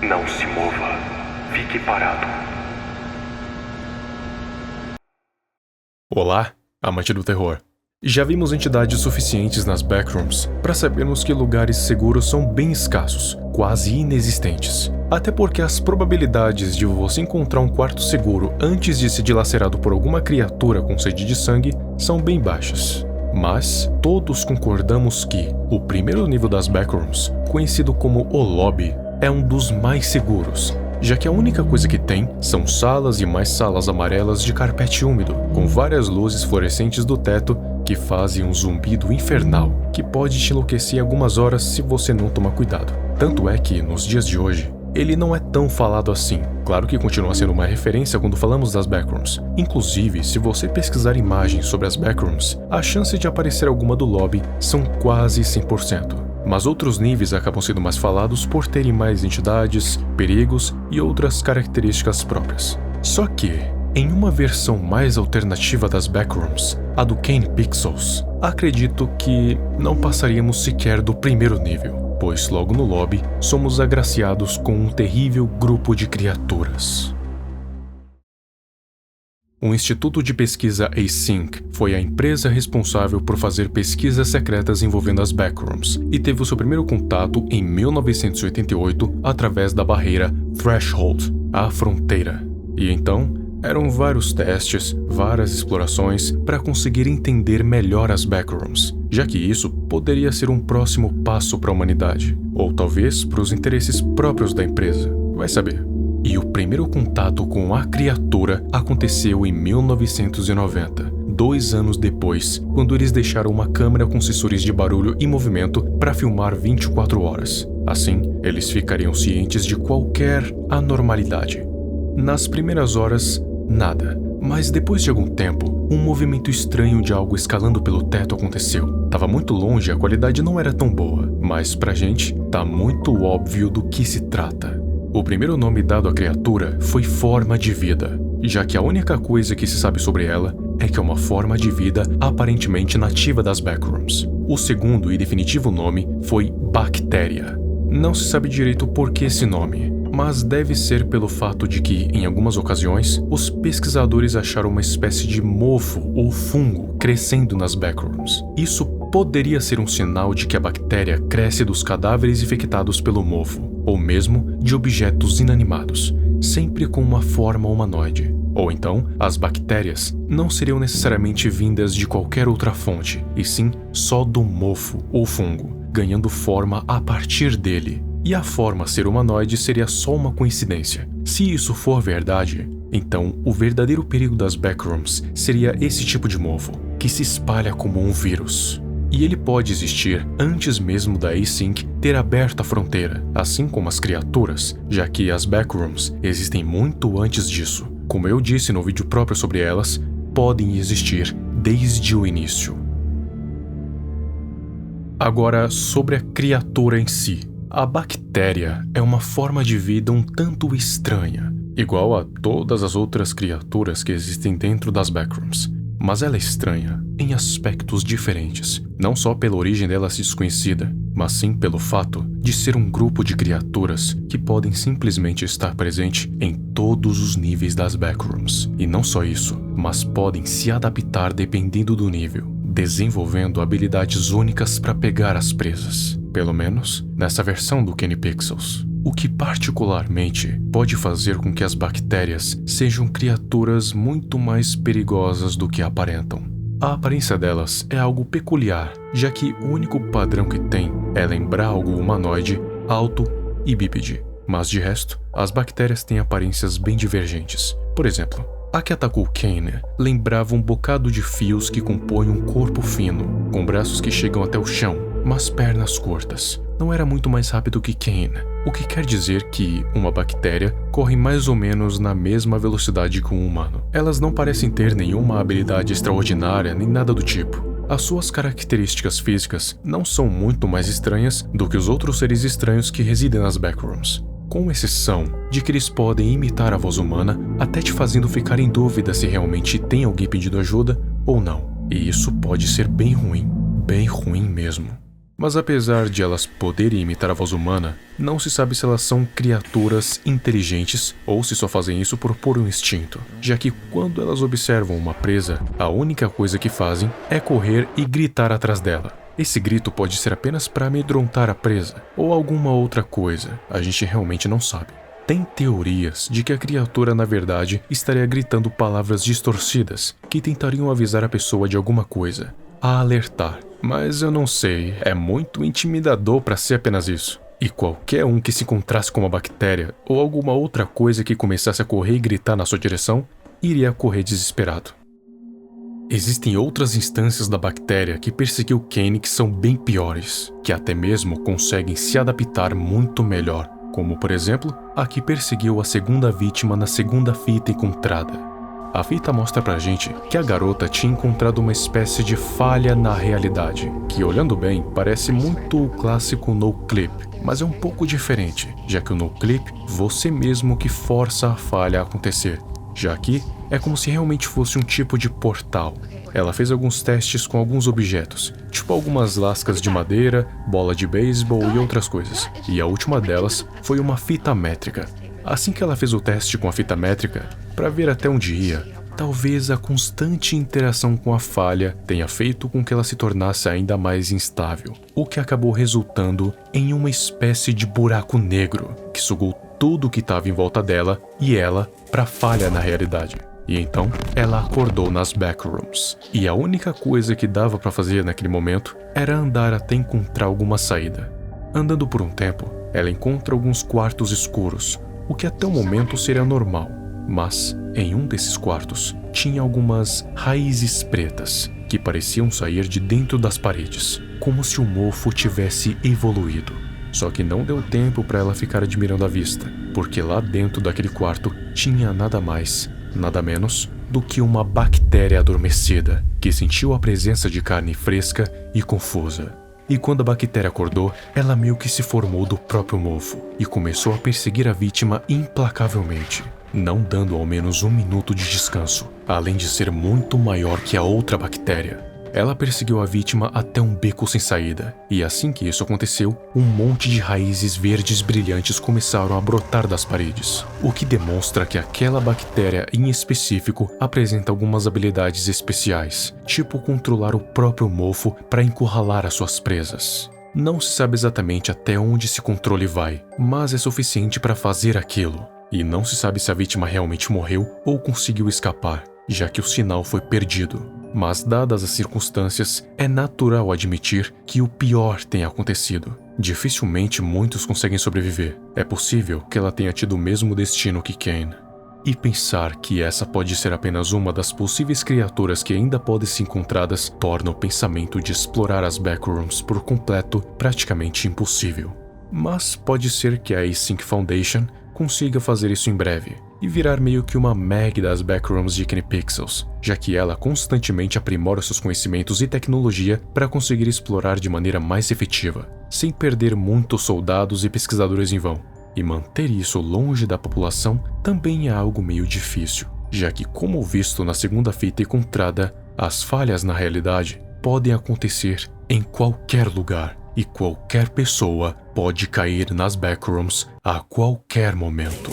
Não se mova. Fique parado. Olá, amante do terror. Já vimos entidades suficientes nas backrooms para sabermos que lugares seguros são bem escassos, quase inexistentes. Até porque as probabilidades de você encontrar um quarto seguro antes de ser dilacerado por alguma criatura com sede de sangue são bem baixas. Mas todos concordamos que o primeiro nível das backrooms, conhecido como o lobby, é um dos mais seguros, já que a única coisa que tem são salas e mais salas amarelas de carpete úmido, com várias luzes fluorescentes do teto que fazem um zumbido infernal, que pode te enlouquecer em algumas horas se você não tomar cuidado. Tanto é que, nos dias de hoje, ele não é tão falado assim. Claro que continua sendo uma referência quando falamos das backrooms. Inclusive, se você pesquisar imagens sobre as backrooms, a chance de aparecer alguma do lobby são quase 100%. Mas outros níveis acabam sendo mais falados por terem mais entidades, perigos e outras características próprias. Só que, em uma versão mais alternativa das backrooms, a do Kane Pixels, acredito que não passaríamos sequer do primeiro nível, pois logo no lobby somos agraciados com um terrível grupo de criaturas. O Instituto de Pesquisa Async foi a empresa responsável por fazer pesquisas secretas envolvendo as backrooms e teve o seu primeiro contato em 1988 através da barreira Threshold, a fronteira. E então, eram vários testes, várias explorações para conseguir entender melhor as backrooms, já que isso poderia ser um próximo passo para a humanidade, ou talvez para os interesses próprios da empresa, vai saber. E o primeiro contato com a criatura aconteceu em 1990, 2 anos depois, quando eles deixaram uma câmera com sensores de barulho e movimento para filmar 24 horas. Assim, eles ficariam cientes de qualquer anormalidade. Nas primeiras horas, nada. Mas depois de algum tempo, um movimento estranho de algo escalando pelo teto aconteceu. Tava muito longe e a qualidade não era tão boa, mas pra gente, tá muito óbvio do que se trata. O primeiro nome dado à criatura foi forma de vida, já que a única coisa que se sabe sobre ela é que é uma forma de vida aparentemente nativa das backrooms. O segundo e definitivo nome foi bactéria. Não se sabe direito por que esse nome, mas deve ser pelo fato de que, em algumas ocasiões, os pesquisadores acharam uma espécie de mofo ou fungo crescendo nas backrooms. Isso poderia ser um sinal de que a bactéria cresce dos cadáveres infectados pelo mofo, ou mesmo de objetos inanimados, sempre com uma forma humanoide. Ou então, as bactérias não seriam necessariamente vindas de qualquer outra fonte, e sim só do mofo ou fungo, ganhando forma a partir dele. E a forma ser humanoide seria só uma coincidência. Se isso for verdade, então o verdadeiro perigo das backrooms seria esse tipo de mofo, que se espalha como um vírus. E ele pode existir antes mesmo da Async ter aberto a fronteira, assim como as criaturas, já que as backrooms existem muito antes disso. Como eu disse no vídeo próprio sobre elas, podem existir desde o início. Agora, sobre a criatura em si. A bactéria é uma forma de vida um tanto estranha, igual a todas as outras criaturas que existem dentro das backrooms. Mas ela é estranha em aspectos diferentes, não só pela origem dela ser desconhecida, mas sim pelo fato de ser um grupo de criaturas que podem simplesmente estar presente em todos os níveis das backrooms. E não só isso, mas podem se adaptar dependendo do nível, desenvolvendo habilidades únicas para pegar as presas. Pelo menos nessa versão do Kane Pixels. O que particularmente pode fazer com que as bactérias sejam criaturas muito mais perigosas do que aparentam. A aparência delas é algo peculiar, já que o único padrão que tem é lembrar algo humanoide, alto e bípede. Mas de resto, as bactérias têm aparências bem divergentes. Por exemplo, a que atacou Kane lembrava um bocado de fios que compõem um corpo fino, com braços que chegam até o chão, mas pernas curtas. Não era muito mais rápido que Kane, o que quer dizer que uma bactéria corre mais ou menos na mesma velocidade que um humano. Elas não parecem ter nenhuma habilidade extraordinária nem nada do tipo. As suas características físicas não são muito mais estranhas do que os outros seres estranhos que residem nas backrooms, com exceção de que eles podem imitar a voz humana, até te fazendo ficar em dúvida se realmente tem alguém pedindo ajuda ou não. E isso pode ser bem ruim mesmo. Mas apesar de elas poderem imitar a voz humana, não se sabe se elas são criaturas inteligentes ou se só fazem isso por puro instinto, já que quando elas observam uma presa, a única coisa que fazem é correr e gritar atrás dela. Esse grito pode ser apenas para amedrontar a presa ou alguma outra coisa, a gente realmente não sabe. Tem teorias de que a criatura na verdade estaria gritando palavras distorcidas que tentariam avisar a pessoa de alguma coisa, a alertar. Mas eu não sei, é muito intimidador para ser apenas isso. E qualquer um que se encontrasse com uma bactéria ou alguma outra coisa que começasse a correr e gritar na sua direção, iria correr desesperado. Existem outras instâncias da bactéria que perseguiu Kane que são bem piores, que até mesmo conseguem se adaptar muito melhor, como por exemplo, a que perseguiu a segunda vítima na segunda fita encontrada. A fita mostra pra gente que a garota tinha encontrado uma espécie de falha na realidade, que olhando bem parece muito o clássico no-clip, mas é um pouco diferente, já que o no-clip você mesmo que força a falha a acontecer. Já aqui é como se realmente fosse um tipo de portal. Ela fez alguns testes com alguns objetos, tipo algumas lascas de madeira, bola de beisebol e outras coisas, e a última delas foi uma fita métrica. Assim que ela fez o teste com a fita métrica, para ver até onde ia, talvez a constante interação com a falha tenha feito com que ela se tornasse ainda mais instável, o que acabou resultando em uma espécie de buraco negro que sugou tudo que estava em volta dela e ela para a falha na realidade. E então ela acordou nas backrooms, e a única coisa que dava para fazer naquele momento era andar até encontrar alguma saída. Andando por um tempo, ela encontra alguns quartos escuros, o que até o momento seria normal, mas em um desses quartos tinha algumas raízes pretas que pareciam sair de dentro das paredes, como se o mofo tivesse evoluído. Só que não deu tempo para ela ficar admirando a vista, porque lá dentro daquele quarto tinha nada mais, nada menos do que uma bactéria adormecida que sentiu a presença de carne fresca e confusa. E quando a bactéria acordou, ela meio que se formou do próprio mofo e começou a perseguir a vítima implacavelmente, não dando ao menos um minuto de descanso, além de ser muito maior que a outra bactéria. Ela perseguiu a vítima até um beco sem saída, e assim que isso aconteceu, um monte de raízes verdes brilhantes começaram a brotar das paredes, o que demonstra que aquela bactéria em específico apresenta algumas habilidades especiais, tipo controlar o próprio mofo para encurralar as suas presas. Não se sabe exatamente até onde esse controle vai, mas é suficiente para fazer aquilo, e não se sabe se a vítima realmente morreu ou conseguiu escapar, já que o sinal foi perdido. Mas, dadas as circunstâncias, é natural admitir que o pior tenha acontecido. Dificilmente muitos conseguem sobreviver. É possível que ela tenha tido o mesmo destino que Kane. E pensar que essa pode ser apenas uma das possíveis criaturas que ainda podem ser encontradas torna o pensamento de explorar as backrooms por completo praticamente impossível. Mas pode ser que a Async Foundation consiga fazer isso em breve e virar meio que uma Meg das backrooms de KinePixels, já que ela constantemente aprimora seus conhecimentos e tecnologia para conseguir explorar de maneira mais efetiva, sem perder muitos soldados e pesquisadores em vão. E manter isso longe da população também é algo meio difícil, já que, como visto na segunda fita encontrada, as falhas na realidade podem acontecer em qualquer lugar e qualquer pessoa pode cair nas backrooms a qualquer momento.